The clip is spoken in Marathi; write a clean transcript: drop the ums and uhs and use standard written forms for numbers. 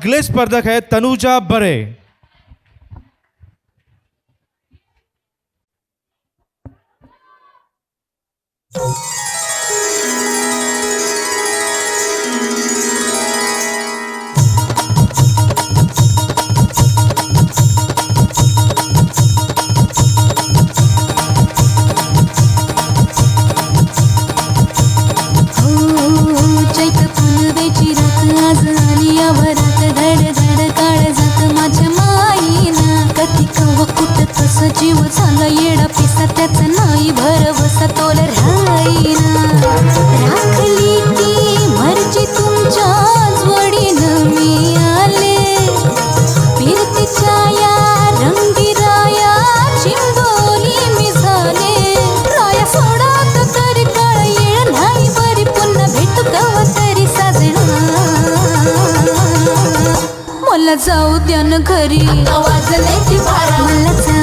अगले स्पर्धक है तनुजा बरे। जीव झाला येडा पिसा त्याचा नाही भरवसा तोल राहीना राखली ती मर्जी तुमच्या जोडीनं मी आले फिरतीच्या या रंगी राया चिंबोली मी झाले राया सोडात तरी काळ येळ नाही बरी पुन्हा भेटू कवा तरी साजना मला जाऊ द्या न घरी वाजले ती बारा मला